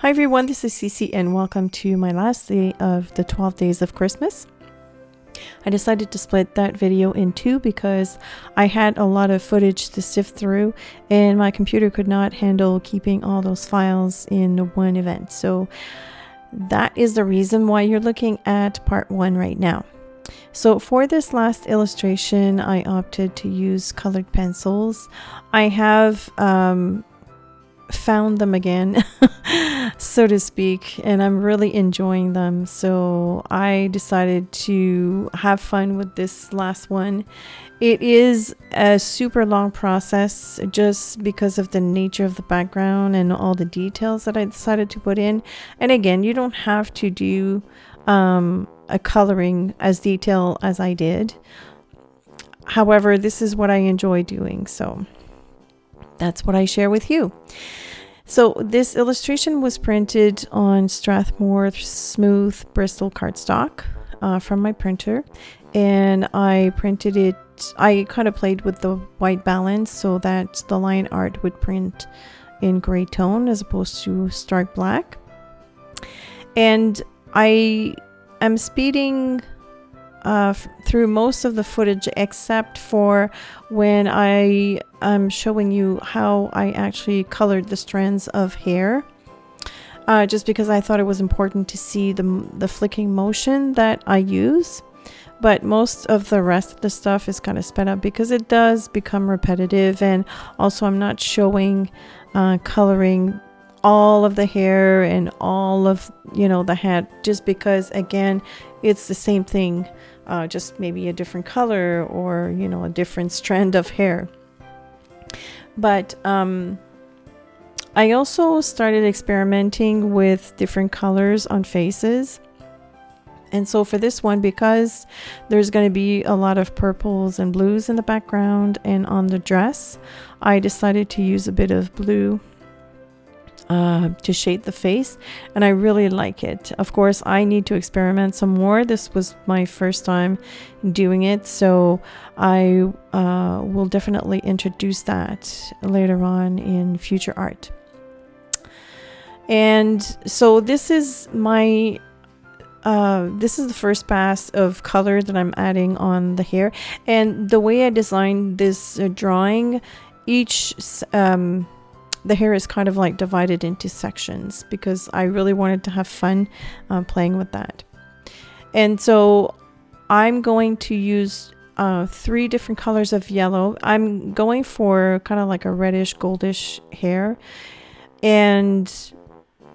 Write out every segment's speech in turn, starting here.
Hi everyone, this is Cece and welcome to my last day of the 12 days of Christmas. I decided to split that video in two because I had a lot of footage to sift through and my computer could not handle keeping all those files in one event. So that is the reason why you're looking at part one right now. So for this last illustration, I opted to use colored pencils. I have found them again, so to speak, and I'm really enjoying them. So I decided to have fun with this last one. It is a super long process just because of the nature of the background and all the details that I decided to put in. And again, you don't have to do a coloring as detailed as I did. However, this is what I enjoy doing, so that's what I share with you. So this illustration was printed on Strathmore smooth Bristol cardstock from my printer, and I printed it. I kind of played with the white balance so that the line art would print in gray tone as opposed to stark black. And I am speeding through most of the footage except for when I am showing you how I actually colored the strands of hair, just because I thought it was important to see the flicking motion that I use. But most of the rest of the stuff is kind of sped up because it does become repetitive, and also I'm not showing coloring all of the hair and all of the hat, just because again it's the same thing, just maybe a different color or a different strand of hair. But I also started experimenting with different colors on faces. And so for this one, because there's going to be a lot of purples and blues in the background and on the dress, I decided to use a bit of blue to shade the face, and I really like it. Of course, I need to experiment some more. This was my first time doing it, so I will definitely introduce that later on in future art. And so this is my this is the first pass of color that I'm adding on the hair, and the way I designed this drawing, each the hair is kind of like divided into sections because I really wanted to have fun playing with that. And so I'm going to use 3 different colors of yellow. I'm going for kind of like a reddish goldish hair, and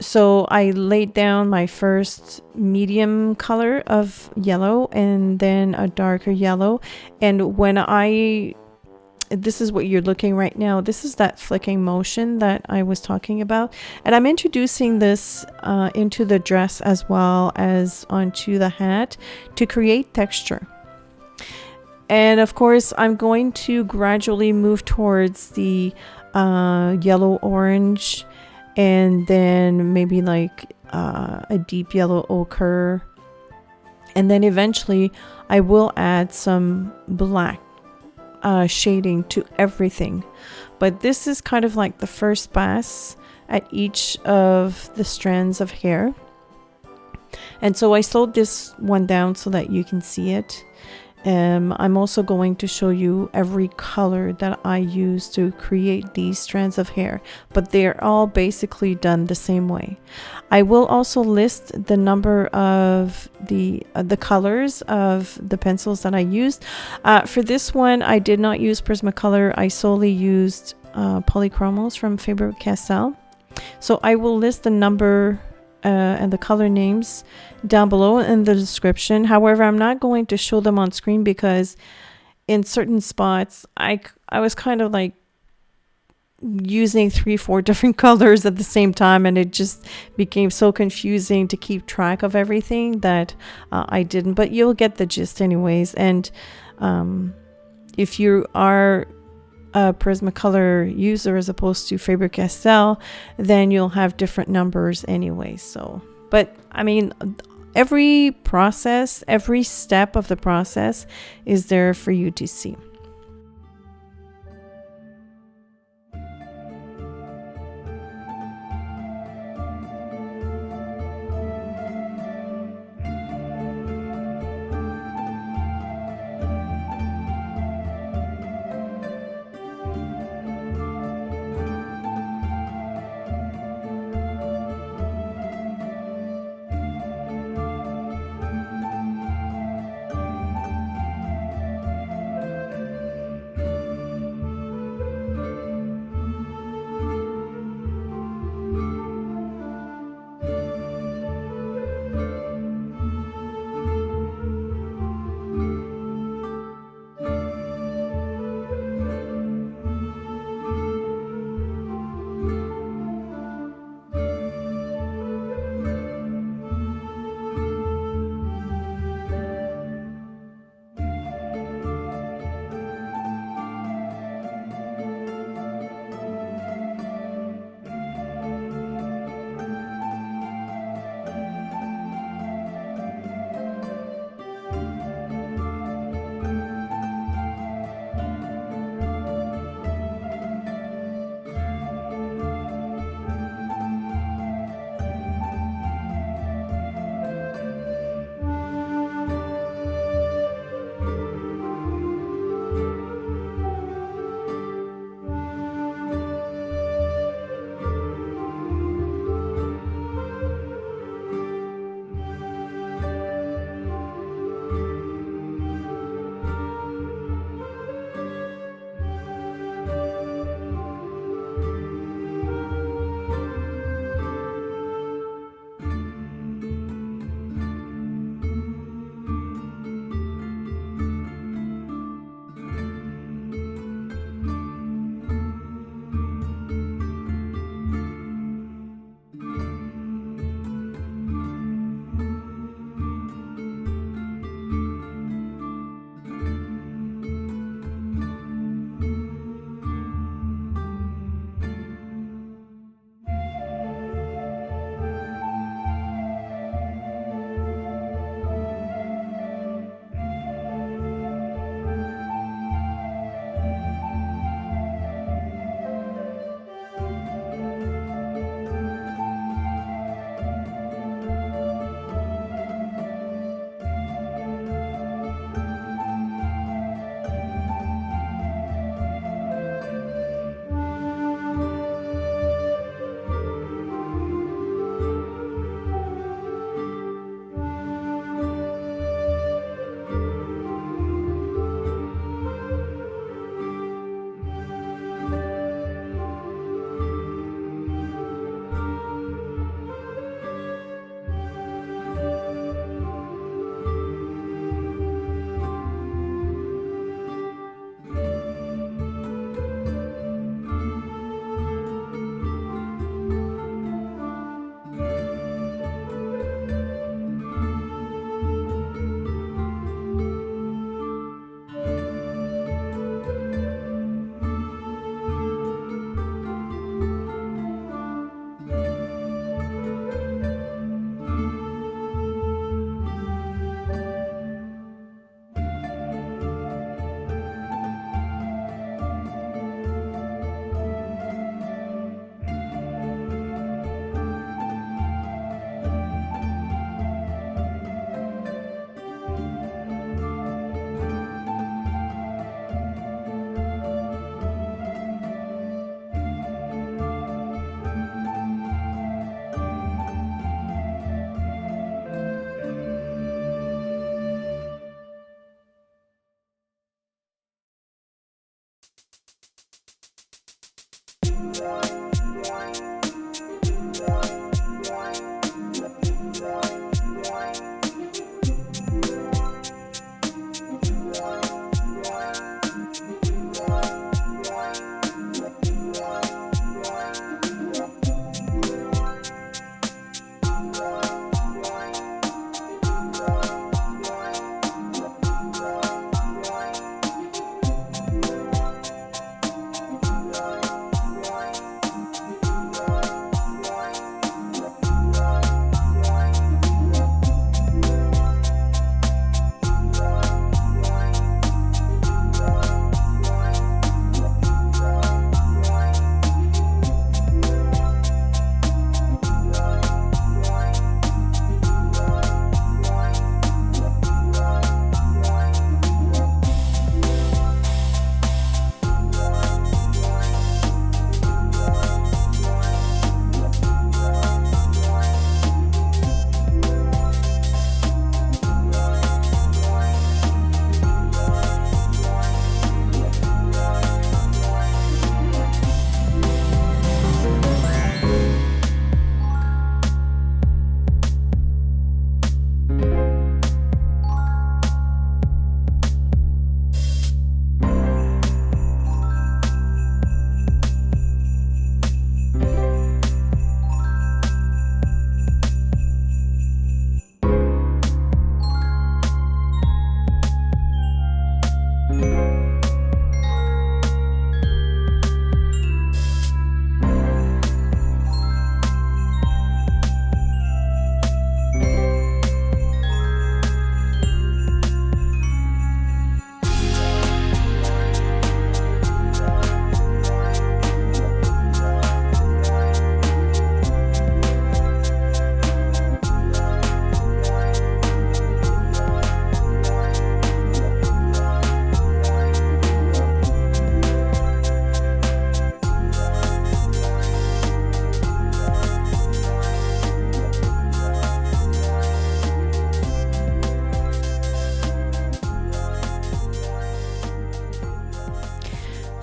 so I laid down my first medium color of yellow and then a darker yellow. And when this is what you're looking right now. This is that flicking motion that I was talking about. And I'm introducing this into the dress as well as onto the hat to create texture. And of course, I'm going to gradually move towards the yellow orange, and then maybe like a deep yellow ochre. And then eventually I will add some black shading to everything. But this is kind of like the first pass at each of the strands of hair. And so I slowed this one down so that you can see it. I'm also going to show you every color that I use to create these strands of hair, but they're all basically done the same way. I will also list the number of the colors of the pencils that I used. For this one, I did not use Prismacolor. I solely used Polychromos from Faber-Castell. So I will list the number and the color names down below in the description. However, I'm not going to show them on screen because in certain spots I was kind of like using 3-4 different colors at the same time, and it just became so confusing to keep track of everything that I didn't. But you'll get the gist anyways. And if you are a Prismacolor user as opposed to Faber-Castell, then you'll have different numbers anyway. So, but I mean, every process, every step of the process is there for you to see.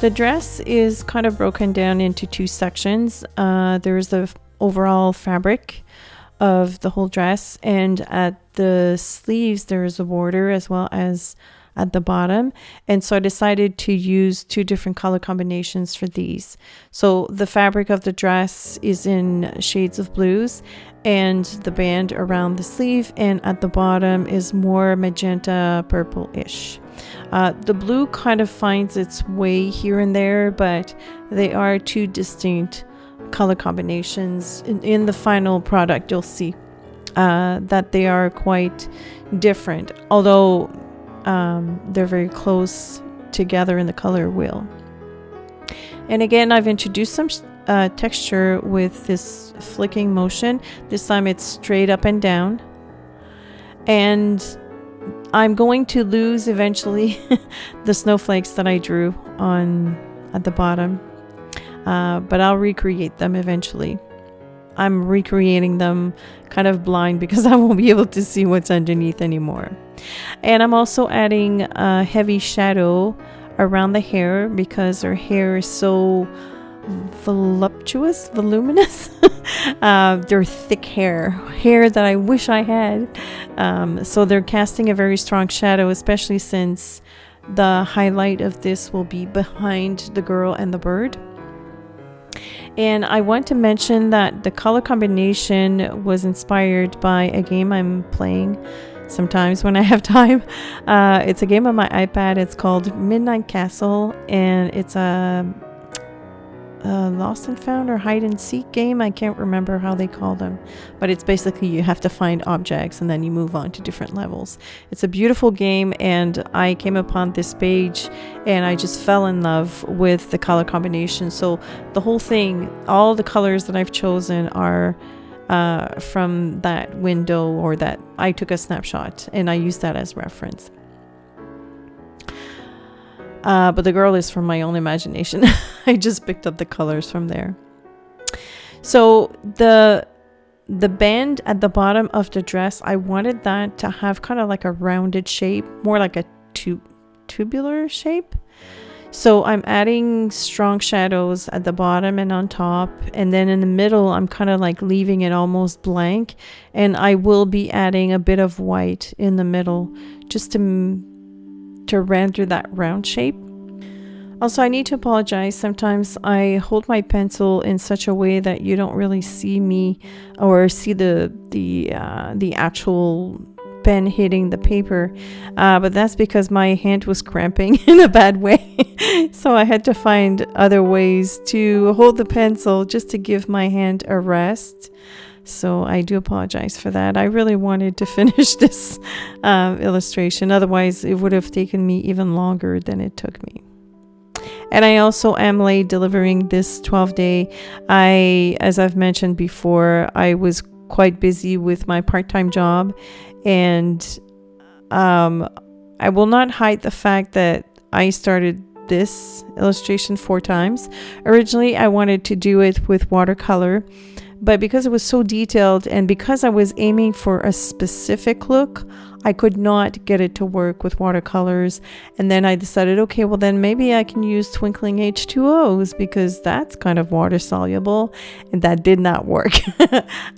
The dress is kind of broken down into two sections. There's the overall fabric of the whole dress, and at the sleeves there is a border as well as at the bottom. And so I decided to use two different color combinations for these. So the fabric of the dress is in shades of blues, and the band around the sleeve and at the bottom is more magenta purple-ish. The blue kind of finds its way here and there, but they are two distinct color combinations. In the final product, you'll see that they are quite different, although they're very close together in the color wheel. And again, I've introduced some texture with this flicking motion. This time it's straight up and down. And I'm going to lose eventually the snowflakes that I drew on at the bottom, but I'll recreate them eventually. I'm recreating them kind of blind because I won't be able to see what's underneath anymore. And I'm also adding a heavy shadow around the hair because her hair is so voluminous. They're thick hair that I wish I had. So they're casting a very strong shadow, especially since the highlight of this will be behind the girl and the bird. And I want to mention that the color combination was inspired by a game I'm playing sometimes when I have time. It's a game on my iPad. It's called Midnight Castle, and it's a lost and found or hide and seek game. I can't remember how they call them, but it's basically you have to find objects and then you move on to different levels. It's a beautiful game, and I came upon this page and I just fell in love with the color combination. So the whole thing, all the colors that I've chosen are from that window, or that I took a snapshot and I used that as reference. But the girl is from my own imagination. I just picked up the colors from there. So the band at the bottom of the dress, I wanted that to have kind of like a rounded shape, more like a tubular shape. So I'm adding strong shadows at the bottom and on top, and then in the middle I'm kind of like leaving it almost blank, and I will be adding a bit of white in the middle just to render that round shape. Also, I need to apologize. Sometimes I hold my pencil in such a way that you don't really see me or see the actual pen hitting the paper, but that's because my hand was cramping in a bad way. So I had to find other ways to hold the pencil just to give my hand a rest. So I do apologize for that. I really wanted to finish this illustration. Otherwise, it would have taken me even longer than it took me. And I also am late delivering this 12-day. As I've mentioned before, I was quite busy with my part-time job. And I will not hide the fact that I started this illustration 4 times. Originally, I wanted to do it with watercolor, but because it was so detailed and because I was aiming for a specific look, I could not get it to work with watercolors. And then I decided, okay, well then maybe I can use twinkling H2Os because that's kind of water soluble, and that did not work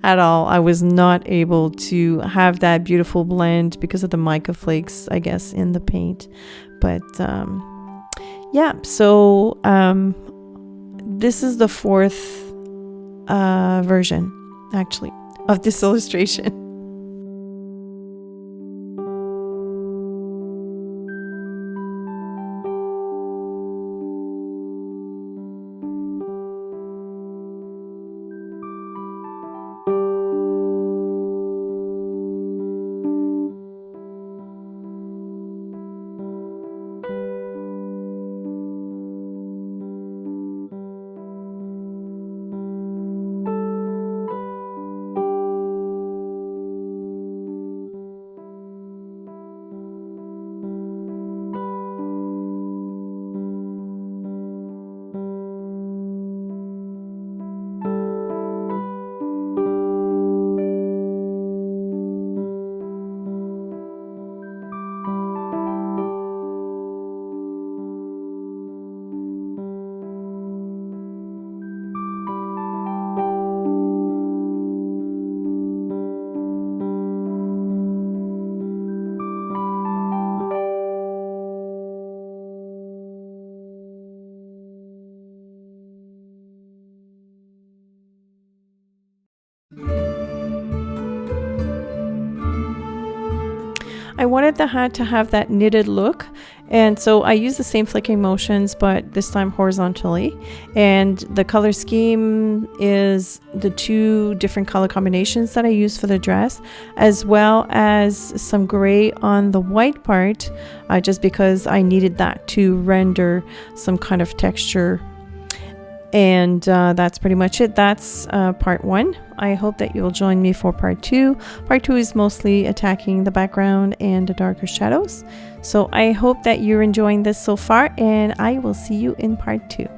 at all. I was not able to have that beautiful blend because of the mica flakes, I guess, in the paint. But yeah, so this is the 4th version actually of this illustration. I wanted the hat to have that knitted look, and so I used the same flicking motions, but this time horizontally. And the color scheme is the 2 different color combinations that I used for the dress, as well as some gray on the white part, just because I needed that to render some kind of texture. And that's pretty much it. That's part 1. I hope that you'll join me for part 2. Part 2 is mostly attacking the background and the darker shadows. So I hope that you're enjoying this so far, and I will see you in part 2.